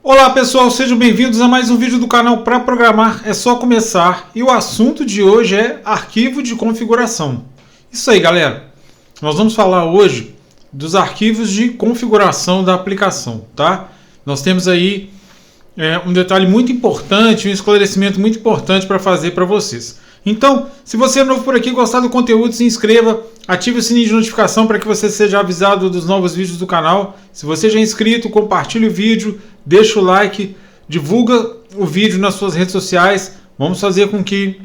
Olá pessoal, sejam bem-vindos a mais um vídeo do canal Para Programar é Só Começar. E o assunto de hoje é arquivo de configuração. Isso aí, galera. Nós vamos falar hoje dos arquivos de configuração da aplicação, tá? Nós temos aí um detalhe muito importante, um esclarecimento muito importante para fazer para vocês. Então, se você é novo por aqui, gostar do conteúdo, se inscreva, ative o sininho de notificação para que você seja avisado dos novos vídeos do canal. Se você já é inscrito, compartilhe o vídeo, deixa o like, divulga o vídeo nas suas redes sociais. Vamos fazer com que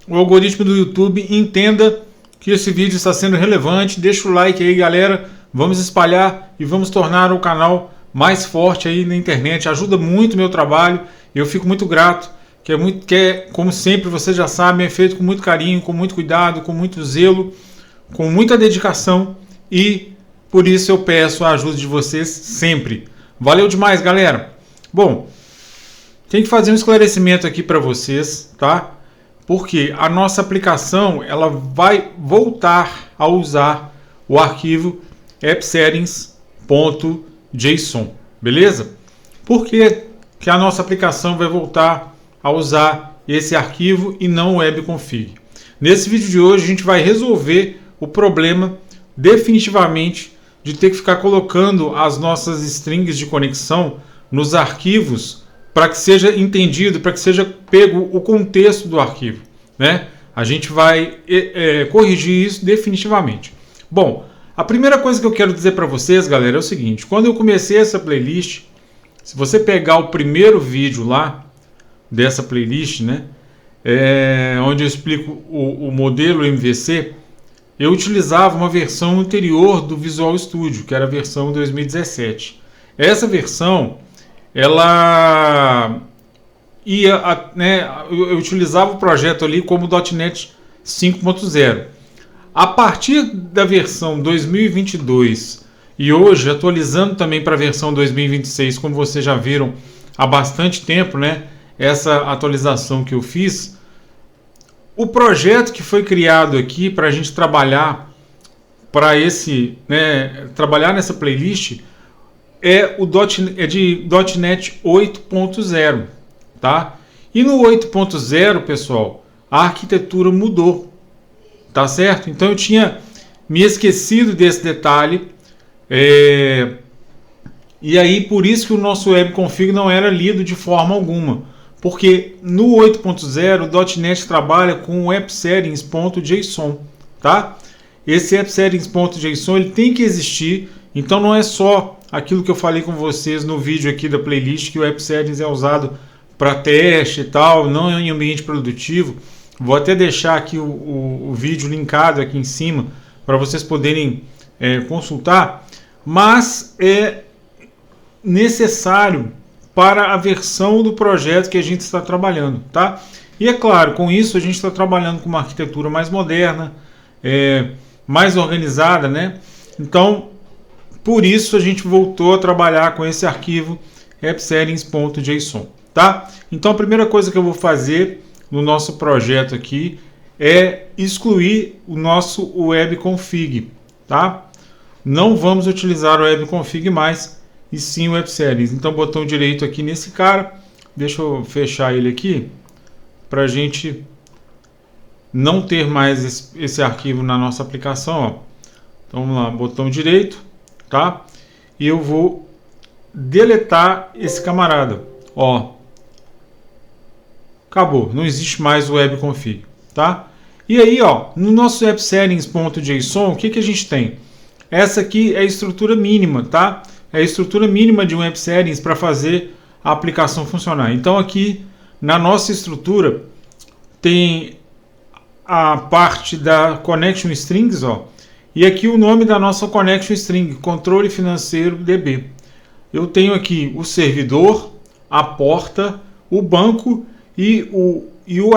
o algoritmo do YouTube entenda que esse vídeo está sendo relevante. Deixa o like aí, galera. Vamos espalhar e vamos tornar o canal mais forte aí na internet. Ajuda muito o meu trabalho. Eu fico muito grato. Como sempre, vocês já sabem, é feito com muito carinho, com muito cuidado, com muito zelo, com muita dedicação e por isso eu peço a ajuda de vocês sempre. Valeu demais, galera! Bom, tem que fazer um esclarecimento aqui para vocês, tá? Porque a nossa aplicação ela vai voltar a usar o arquivo appsettings.json, beleza? Por que a nossa aplicação vai voltar a usar esse arquivo e não o webconfig? Nesse vídeo de hoje a gente vai resolver o problema definitivamente de ter que ficar colocando as nossas strings de conexão nos arquivos para que seja entendido, para que seja pego o contexto do arquivo, né? A gente vai corrigir isso definitivamente. Bom, a primeira coisa que eu quero dizer para vocês, galera, é o seguinte: quando eu comecei essa playlist, se você pegar o primeiro vídeo lá dessa playlist, né, onde eu explico o modelo MVC, eu utilizava uma versão anterior do Visual Studio, que era a versão 2017. Essa versão, ela eu utilizava o projeto ali como .NET 5.0. A partir da versão 2022 e hoje atualizando também para a versão 2026, como vocês já viram há bastante tempo, né? Essa atualização que eu fiz, o projeto que foi criado aqui para a gente trabalhar trabalhar nessa playlist é de .NET 8.0, tá? E no 8.0, pessoal, a arquitetura mudou, tá certo? Então eu tinha me esquecido desse detalhe, e aí por isso que o nosso webconfig não era lido de forma alguma. Porque no 8.0 o .NET trabalha com o appsettings.json, tá? Esse appsettings.json ele tem que existir, então não é só aquilo que eu falei com vocês no vídeo aqui da playlist, que o appsettings é usado para teste e tal, não em ambiente produtivo. Vou até deixar aqui o vídeo linkado aqui em cima para vocês poderem consultar, mas é necessário para a versão do projeto que a gente está trabalhando, tá? E é claro, com isso a gente está trabalhando com uma arquitetura mais moderna, mais organizada, né? Então, por isso a gente voltou a trabalhar com esse arquivo appsettings.json, tá? Então a primeira coisa que eu vou fazer no nosso projeto aqui é excluir o nosso webconfig, tá? Não vamos utilizar o webconfig mais, e sim o appsettings. Então, botão direito aqui nesse cara. Deixa eu fechar ele aqui para a gente não ter mais esse arquivo na nossa aplicação. Ó. Então, vamos lá, botão direito, tá? E eu vou deletar esse camarada. Ó, acabou, não existe mais o webconfig, tá? E aí, ó, no nosso appsettings.json, o que a gente tem? Essa aqui é a estrutura mínima, tá? É a estrutura mínima de um appsettings para fazer a aplicação funcionar. Então aqui na nossa estrutura tem a parte da connection strings, ó, e aqui o nome da nossa connection string, controle financeiro DB. Eu tenho aqui o servidor, a porta, o banco e o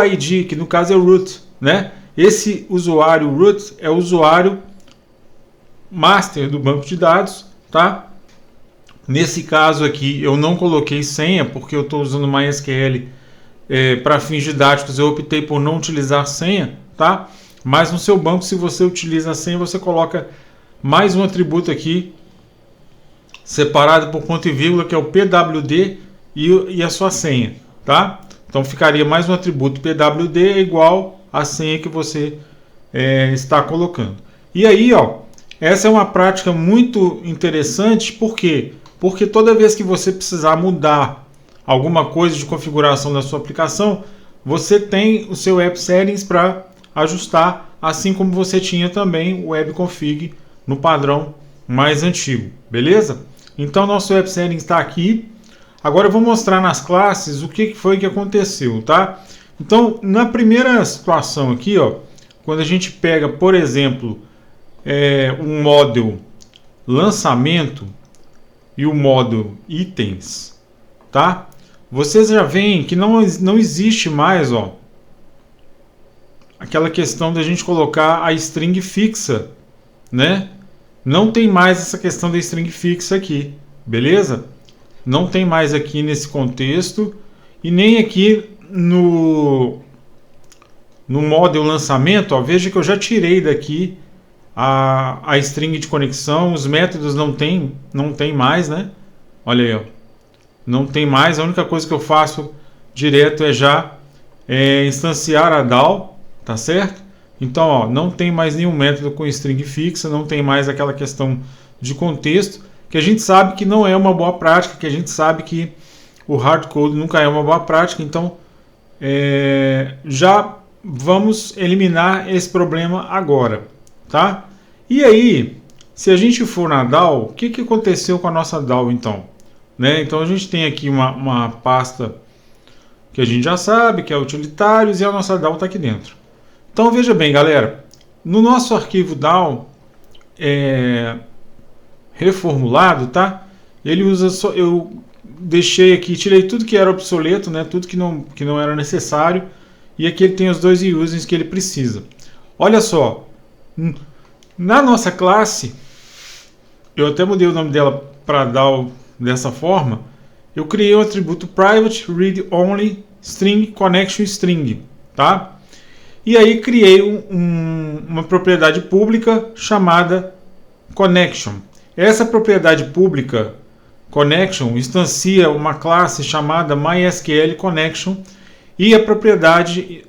ID, que no caso é o root, né? Esse usuário root é o usuário master do banco de dados, tá? Nesse caso aqui eu não coloquei senha porque eu estou usando MySQL para fins didáticos. Eu optei por não utilizar senha, tá? Mas no seu banco, se você utiliza a senha, você coloca mais um atributo aqui separado por ponto e vírgula, que é o PWD e a sua senha, tá? Então ficaria mais um atributo pwd igual a senha que você está colocando. E aí, ó, essa é uma prática muito interessante, por quê? Porque toda vez que você precisar mudar alguma coisa de configuração da sua aplicação, você tem o seu App Settings para ajustar, assim como você tinha também o Web Config no padrão mais antigo, beleza? Então nosso App Settings está aqui. Agora eu vou mostrar nas classes o que foi que aconteceu, tá? Então, na primeira situação aqui, ó, quando a gente pega, por exemplo, um model lançamento e o model itens, tá? Vocês já veem que não existe mais, ó, aquela questão da gente colocar a string fixa, né? Não tem mais essa questão da string fixa aqui, beleza? Não tem mais aqui nesse contexto e nem aqui no model lançamento, ó, veja que eu já tirei daqui a string de conexão, os métodos não tem mais, né? Olha aí, ó, não tem mais. A única coisa que eu faço direto é já instanciar a DAO, tá certo? Então, ó, não tem mais nenhum método com string fixa, não tem mais aquela questão de contexto, que a gente sabe que não é uma boa prática, que a gente sabe que o hardcode nunca é uma boa prática. Então, já vamos eliminar esse problema agora, tá? E aí, se a gente for na DAO, o que aconteceu com a nossa DAO então? Né? Então a gente tem aqui uma pasta que a gente já sabe, que é utilitários, e a nossa DAO está aqui dentro. Então veja bem, galera, no nosso arquivo DAO reformulado, tá? Ele usa só, eu deixei aqui, tirei tudo que era obsoleto, né? Tudo que não era necessário, e aqui ele tem os dois users que ele precisa. Olha só, na nossa classe, eu até mudei o nome dela para DAO dessa forma. Eu criei o atributo private read only string connection string, tá? E aí criei uma propriedade pública chamada connection. Essa propriedade pública connection instancia uma classe chamada MySQL connection, e a propriedade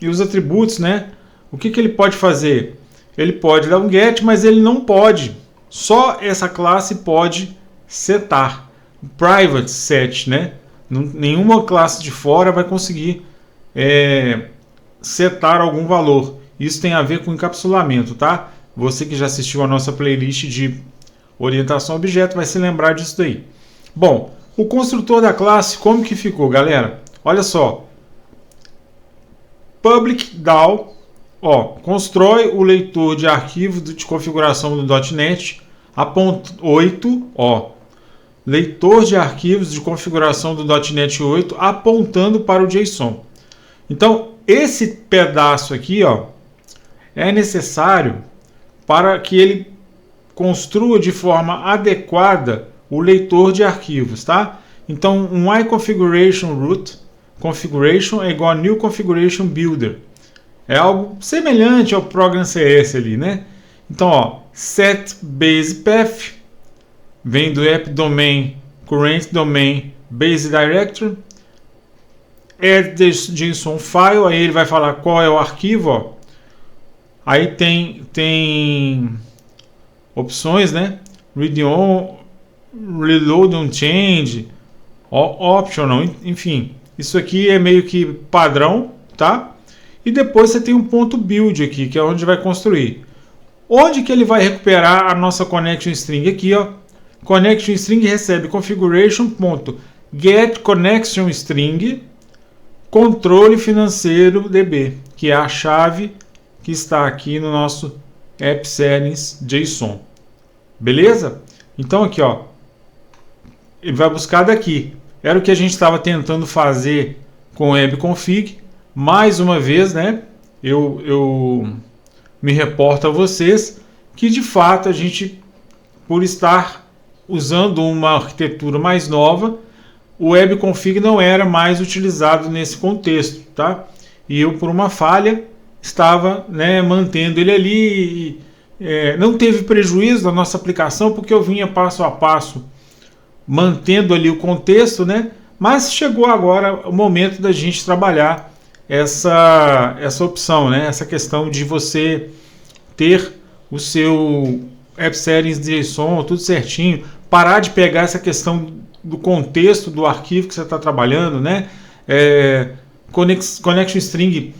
e os atributos, né? O que ele pode fazer? Ele pode dar um get, mas ele não pode. Só essa classe pode setar. Private set, né? Nenhuma classe de fora vai conseguir setar algum valor. Isso tem a ver com encapsulamento, tá? Você que já assistiu a nossa playlist de orientação a objeto vai se lembrar disso daí. Bom, o construtor da classe, como que ficou, galera? Olha só. Public DAO, ó, constrói o leitor de arquivo de configuração do .NET, .8, ó, leitor de arquivos de configuração do .NET 8 apontando para o JSON. Então, esse pedaço aqui, ó, é necessário para que ele construa de forma adequada o leitor de arquivos, tá? Então, um iConfiguration root configuration é igual a new configuration builder. É algo semelhante ao Program CS ali, né? Então, ó, set base path vem do app domain current domain base directory, add this JSON file, aí ele vai falar qual é o arquivo, ó. Aí tem opções, né? Read on, reload on change, optional, enfim. Isso aqui é meio que padrão, tá? E depois você tem um ponto build aqui, que é onde vai construir. Onde que ele vai recuperar a nossa connection string? Aqui, ó. Connection string recebe configuration.get connection string controle financeiro db, que é a chave que está aqui no nosso app settings JSON. Beleza? Então aqui, ó, ele vai buscar daqui. Era o que a gente estava tentando fazer com o webconfig. Mais uma vez, né? Eu me reporto a vocês que de fato a gente, por estar usando uma arquitetura mais nova, o webconfig não era mais utilizado nesse contexto, tá? E eu, por uma falha, estava, né, mantendo ele ali. Não teve prejuízo da nossa aplicação, porque eu vinha passo a passo mantendo ali o contexto, né? Mas chegou agora o momento da gente trabalhar essa opção, né? Essa questão de você ter o seu App Settings JSON tudo certinho, parar de pegar essa questão do contexto do arquivo que você está trabalhando, né? Connection String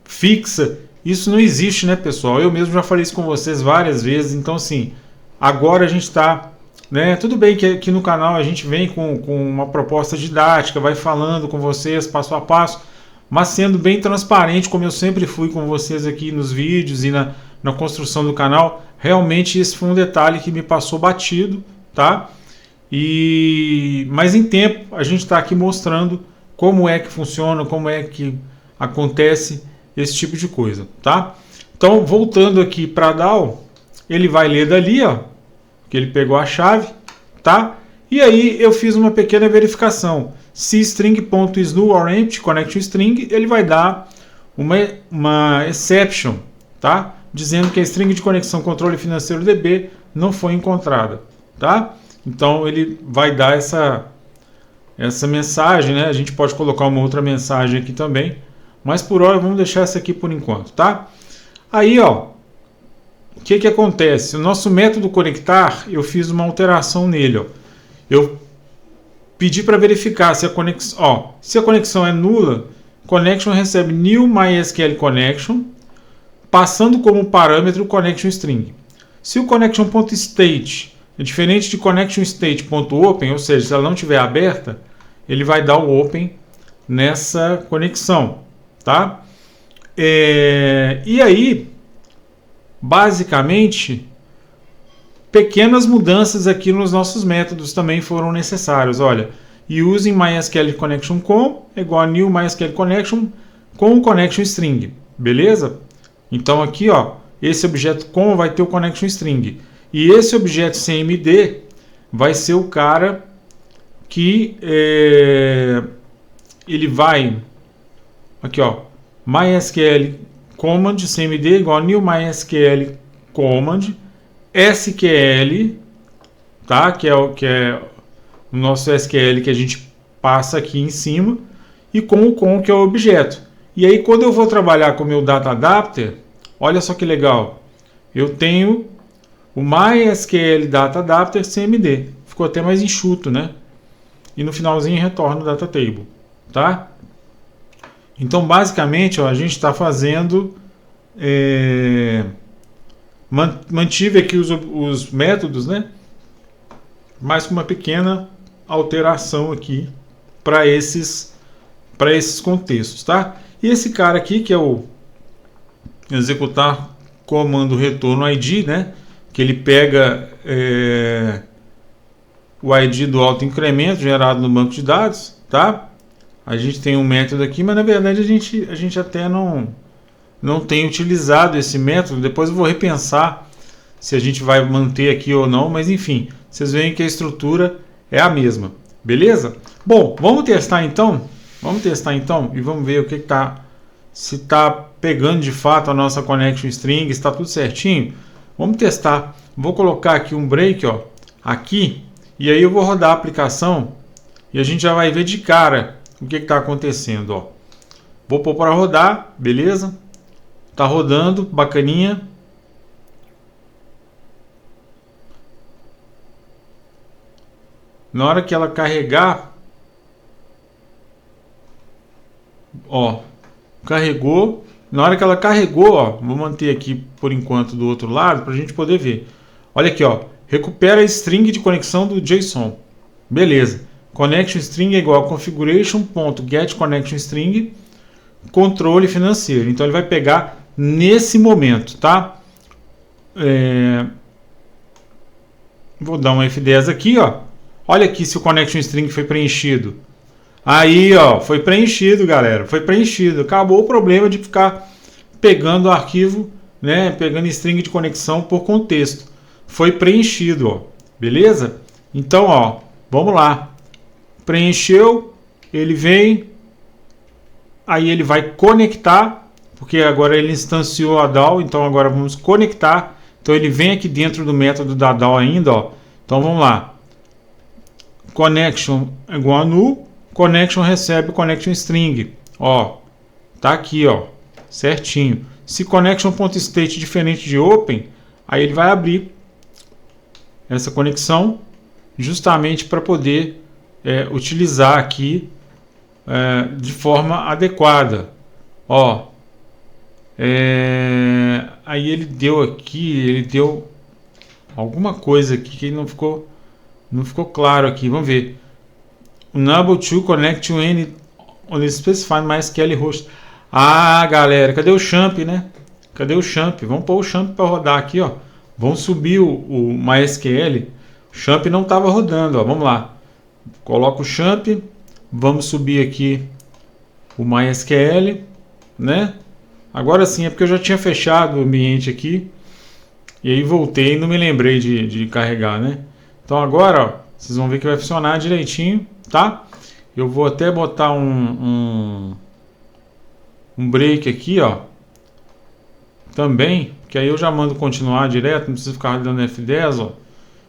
fixa, isso não existe, né, pessoal? Eu mesmo já falei isso com vocês várias vezes. Então, assim, agora a gente está, né? Tudo bem que aqui no canal a gente vem com uma proposta didática, vai falando com vocês passo a passo, mas sendo bem transparente, como eu sempre fui com vocês aqui nos vídeos e na construção do canal. Realmente esse foi um detalhe que me passou batido, tá? Mas em tempo a gente está aqui mostrando como é que funciona, como é que acontece esse tipo de coisa, tá? Então, voltando aqui para a DAO, ele vai ler dali, ó, que ele pegou a chave, tá? E aí eu fiz uma pequena verificação. Se string.isNull or empty connection string, ele vai dar uma exception, tá? Dizendo que a string de conexão controle financeiro DB não foi encontrada, tá? Então ele vai dar essa mensagem, né? A gente pode colocar uma outra mensagem aqui também, mas por hora vamos deixar essa aqui por enquanto, tá? Aí, ó, o que acontece? O nosso método conectar, eu fiz uma alteração nele, ó. Eu pedi para verificar se a conexão, ó, se a conexão é nula, connection recebe new MySQL connection, passando como parâmetro connection string. Se o connection.state é diferente de connection.state.open, ou seja, se ela não estiver aberta, ele vai dar o open nessa conexão, tá? E aí, basicamente, pequenas mudanças aqui nos nossos métodos também foram necessárias. Olha, using MySQL connection com é igual a new MySQL connection com connection string, beleza? Então aqui, ó, esse objeto com vai ter o connection string. E esse objeto CMD vai ser o cara que ele vai aqui, ó, MySQL command CMD igual a new MySQL command SQL, tá? Que é o nosso SQL que a gente passa aqui em cima, e com que é o objeto. E aí quando eu vou trabalhar com o meu data adapter, olha só que legal, eu tenho o MySQL Data Adapter CMD. Ficou até mais enxuto, né? E no finalzinho retorna o Data Table, tá? Então, basicamente, ó, a gente está fazendo... mantive aqui os métodos, né? Mas com uma pequena alteração aqui para esses contextos, tá? E esse cara aqui, que é o executar comando retorno ID, né? Que ele pega o ID do autoincremento gerado no banco de dados, tá? A gente tem um método aqui, mas na verdade a gente até não tem utilizado esse método. Depois eu vou repensar se a gente vai manter aqui ou não, mas enfim, vocês veem que a estrutura é a mesma, beleza? Bom, vamos testar então e vamos ver o que se está pegando de fato a nossa connection string, está tudo certinho. Vamos testar. Vou colocar aqui um break, ó, aqui, e aí eu vou rodar a aplicação e a gente já vai ver de cara o que está acontecendo, ó. Vou pôr para rodar, beleza? Tá rodando, bacaninha. Na hora que ela carregar, ó, carregou. Na hora que ela carregou, ó, vou manter aqui por enquanto do outro lado para a gente poder ver. Olha aqui, ó, recupera a string de conexão do JSON. Beleza. Connection string é igual a configuration.getConnectionString controle financeiro. Então ele vai pegar nesse momento, tá? Vou dar um F10 aqui, ó. Olha aqui se o connection string foi preenchido. Aí, ó, foi preenchido, galera. Foi preenchido. Acabou o problema de ficar pegando o arquivo, né? Pegando string de conexão por contexto. Foi preenchido, ó. Beleza? Então, ó, vamos lá. Preencheu, ele vem. Aí ele vai conectar, porque agora ele instanciou a DAO. Então agora vamos conectar. Então ele vem aqui dentro do método da DAO ainda, ó. Então vamos lá. connection é igual a null, connection recebe connection string. Ó, tá aqui, ó, certinho. Se connection.state diferente de open, aí ele vai abrir essa conexão justamente para poder utilizar aqui de forma adequada. Ó, aí ele deu alguma coisa aqui que não ficou claro aqui. Vamos ver. Unable to connect to any unspecified MySQL host. Ah, galera, cadê o champ, né? Cadê o champ? Vamos pôr o champ para rodar aqui, ó. Vamos subir o MySQL. O champ não estava rodando, ó. Vamos lá. Coloca o champ. Vamos subir aqui o MySQL, né? Agora sim, é porque eu já tinha fechado o ambiente aqui. E aí voltei e não me lembrei de carregar, né? Então agora, ó, vocês vão ver que vai funcionar direitinho, tá? Eu vou até botar um break aqui, ó. Também, que aí eu já mando continuar direto, não precisa ficar dando F10, ó. O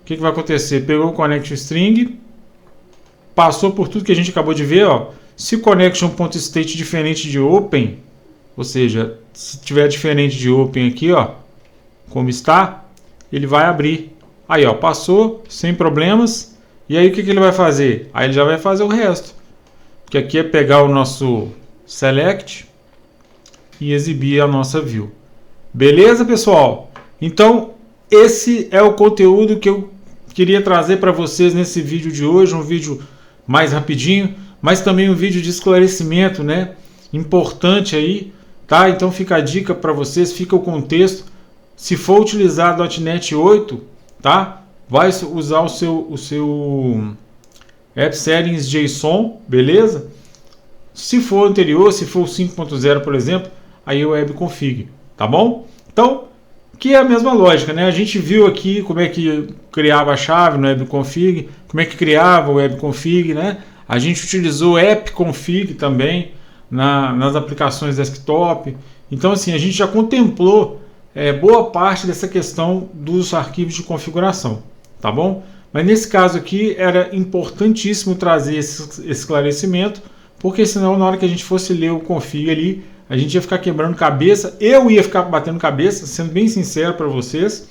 que vai acontecer? Pegou o connection string, passou por tudo que a gente acabou de ver, ó. Se connection.state diferente de open, ou seja, se tiver diferente de open aqui, ó, como está, ele vai abrir. Aí, ó, passou sem problemas. E aí o que ele vai fazer? Aí ele já vai fazer o resto. Que aqui é pegar o nosso select e exibir a nossa view. Beleza, pessoal? Então, esse é o conteúdo que eu queria trazer para vocês nesse vídeo de hoje, um vídeo mais rapidinho, mas também um vídeo de esclarecimento, né? Importante aí, tá? Então fica a dica para vocês, fica o contexto. Se for utilizar .NET 8, tá? Vai usar o seu App Settings JSON, beleza? Se for anterior, se for 5.0, por exemplo, aí o Web Config, tá bom? Então, que é a mesma lógica, né? A gente viu aqui como é que criava a chave no Web Config, como é que criava o Web Config, né? A gente utilizou App Config também nas aplicações desktop. Então, assim, a gente já contemplou boa parte dessa questão dos arquivos de configuração, tá bom? Mas nesse caso aqui era importantíssimo trazer esse esclarecimento, porque senão na hora que a gente fosse ler o config ali, a gente ia ficar quebrando cabeça, eu ia ficar batendo cabeça, sendo bem sincero para vocês,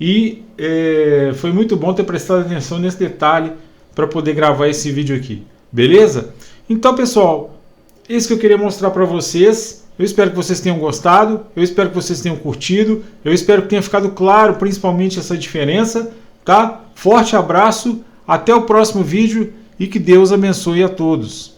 e foi muito bom ter prestado atenção nesse detalhe para poder gravar esse vídeo aqui, beleza? Então, pessoal, isso que eu queria mostrar para vocês. Eu espero que vocês tenham gostado, eu espero que vocês tenham curtido, eu espero que tenha ficado claro principalmente essa diferença, tá? Forte abraço, até o próximo vídeo e que Deus abençoe a todos.